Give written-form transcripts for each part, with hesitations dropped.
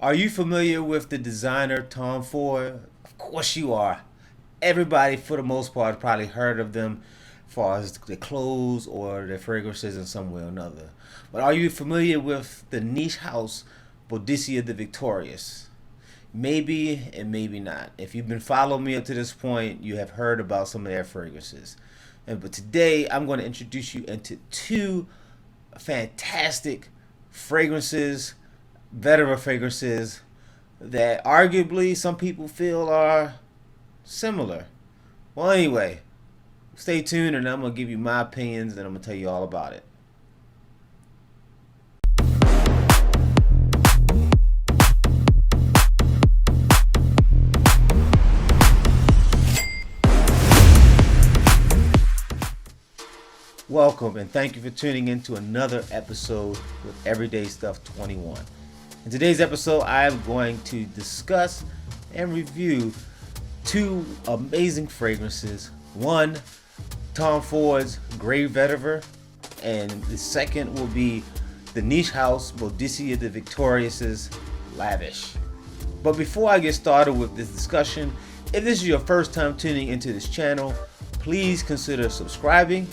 Are you familiar with the designer Tom Ford? Of course you are. Everybody, for the most part, probably heard of them as far as their clothes or their fragrances in some way or another. But are you familiar with the niche house Boadicea the Victorious? Maybe and maybe not. If you've been following me up to this point, you have heard about some of their fragrances. But today I'm going to introduce you into two fantastic fragrances, vetiver fragrances that arguably some people feel are similar. Well, anyway, stay tuned and I'm going to give you my opinions and I'm going to tell you all about it. Welcome and thank you for tuning in to another episode with Everyday Stuff 21. In today's episode, I am going to discuss and review two amazing fragrances. One, Tom Ford's Grey Vetiver, and the second will be the niche house Boadicea the Victorious's Lavish. But before I get started with this discussion, if this is your first time tuning into this channel, please consider subscribing,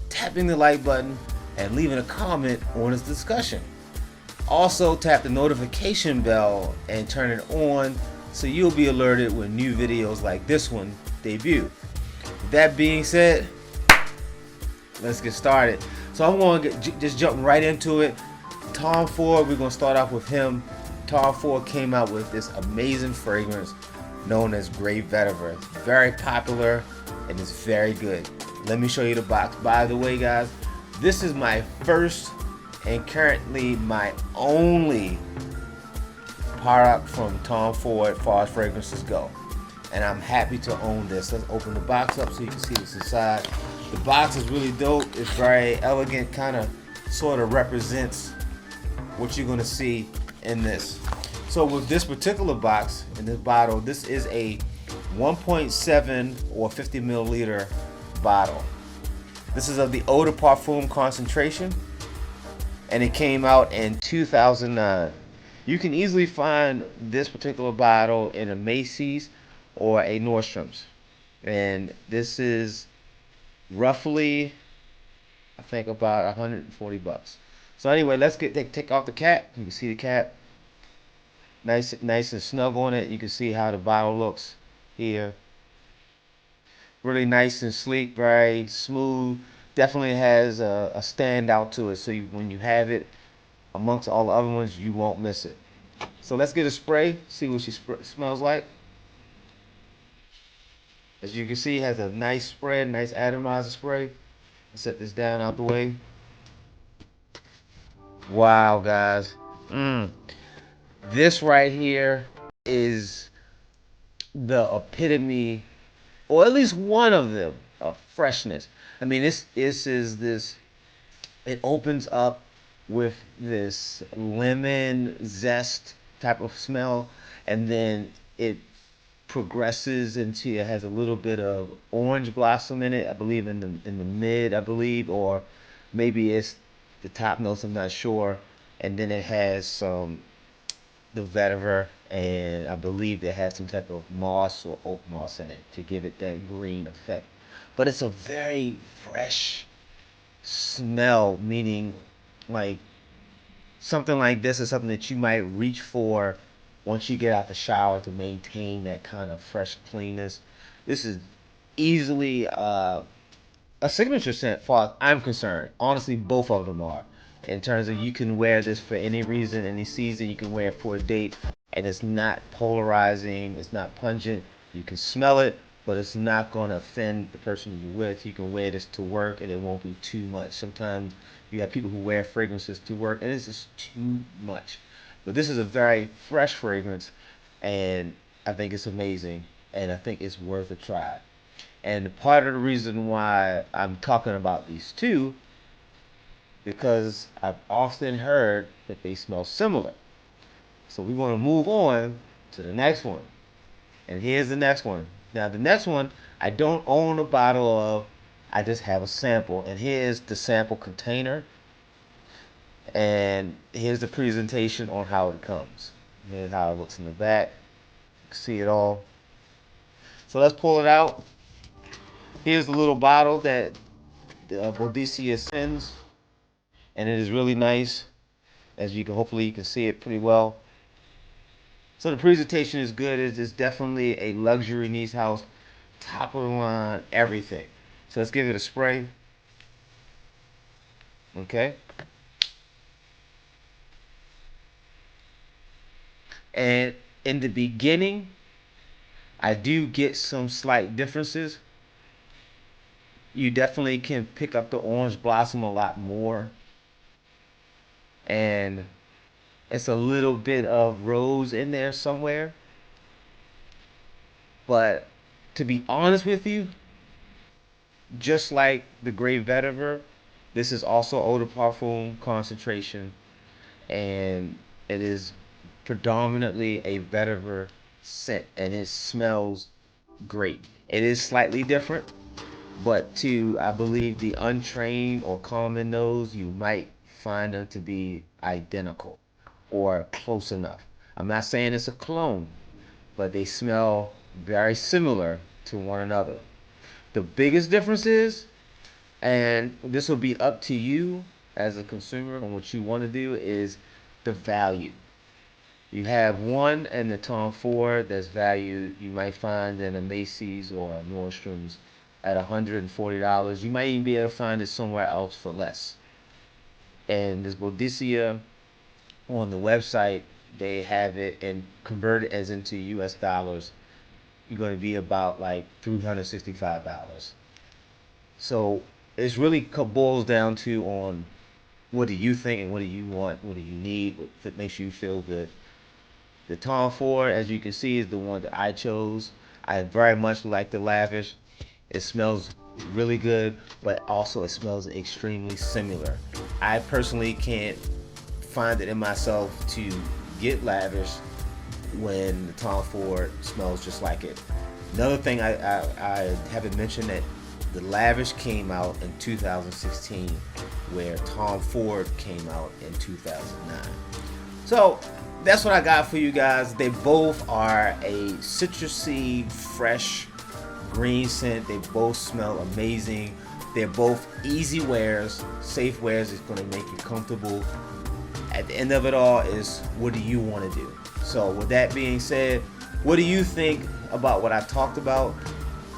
tapping the like button, and leaving a comment on this discussion. Also, tap the notification bell and turn it on so you'll be alerted when new videos like this one debut. With that being said, let's get started. So I'm going to just jump right into it. Tom Ford, we're going to start off with him. Tom Ford came out with this amazing fragrance known as Grey Vetiver. It's very popular and it's very good. Let me show you the box. By the way, guys, this is my first and currently my only product from Tom Ford as far as fragrances go. And I'm happy to own this. Let's open the box up so you can see what's inside. The box is really dope. It's very elegant, kind of sort of represents what you're going to see in this. So with this particular box, in this bottle, this is a 1.7 or 50 milliliter bottle. This is of the Eau de Parfum concentration, and it came out in 2009. You can easily find this particular bottle in a Macy's or a Nordstrom's, and this is roughly, I think, about 140 bucks. So anyway, let's take off the cap. You can see the cap, nice and snug on it. You can see how the bottle looks here. Really nice and sleek, very smooth. Definitely has a standout to it. So when you have it amongst all the other ones, you won't miss it. So let's get a spray, see what she smells like. As you can see, it has a nice spread, nice atomizer spray. Let's set this down out the way. Wow, guys. This right here is the epitome, or at least one of them, of freshness. I mean, this it opens up with this lemon zest type of smell, and then it progresses into, it has a little bit of orange blossom in it, I believe in the mid, I believe, or maybe it's the top notes, I'm not sure. And then it has some the vetiver, and I believe it has some type of moss or oak moss in it to give it that green effect. But it's a very fresh smell, meaning like something like this is something that you might reach for once you get out the shower to maintain that kind of fresh cleanness. This is easily a signature scent, as far as I'm concerned. Honestly, both of them are. In terms of, you can wear this for any reason, any season. You can wear it for a date, and it's not polarizing. It's not pungent. You can smell it, but it's not going to offend the person you're with. You can wear this to work, and it won't be too much. Sometimes you have people who wear fragrances to work, and it's just too much. But this is a very fresh fragrance, and I think it's amazing, and I think it's worth a try. And part of the reason why I'm talking about these two, because I've often heard that they smell similar. So we want to move on to the next one. And here's the next one. Now the next one, I don't own a bottle of, I just have a sample. And here's the sample container. And here's the presentation on how it comes. Here's how it looks in the back. You can see it all. So let's pull it out. Here's the little bottle that Boadicea sends, and it is really nice. As you can, hopefully you can see it pretty well. So the presentation is good. It's definitely a luxury niche house, top of the line, everything. So let's give it a spray. Okay. And in the beginning, I do get some slight differences. You definitely can pick up the orange blossom a lot more. And it's a little bit of rose in there somewhere. But to be honest with you, just like the Grey Vetiver, this is also eau de parfum concentration, and it is predominantly a vetiver scent, and it smells great. It is slightly different, but to, I believe, the untrained or common nose, you might find them to be identical or close enough. I'm not saying it's a clone, but they smell very similar to one another. The biggest difference is, and this will be up to you as a consumer on what you want to do, is the value. You have one in the Tom Ford that's valued, you might find in a Macy's or a Nordstrom's at $140. You might even be able to find it somewhere else for less. And this Boadicea, on the website, they have it and convert it as into US dollars. You're going to be about like $365. So it's really boils down to on what do you think and what do you want, what do you need, what makes you feel good. The Tom Ford, as you can see, is the one that I chose. I very much like the Lavish. It smells really good, but also it smells extremely similar. I personally can't find it in myself to get Lavish when the Tom Ford smells just like it. Another thing I haven't mentioned, that the Lavish came out in 2016, where Tom Ford came out in 2009. So that's what I got for you guys. They both are a citrusy, fresh green scent. They both smell amazing. They're both easy wears, safe wears. It's going to make you comfortable. At the end of it all is, what do you want to do? So with that being said, what do you think about what I talked about?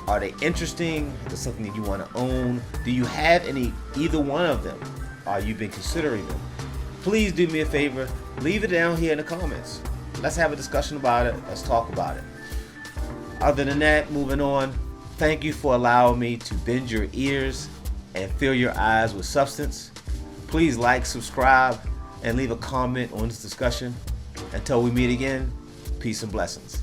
Are they interesting? Is it something that you want to own? Do you have either one of them? Are you been considering them? Please do me a favor, leave it down here in the comments. Let's have a discussion about it. Let's talk about it. Other than that, moving on, thank you for allowing me to bend your ears and fill your eyes with substance. Please like, subscribe, and leave a comment on this discussion. Until we meet again, peace and blessings.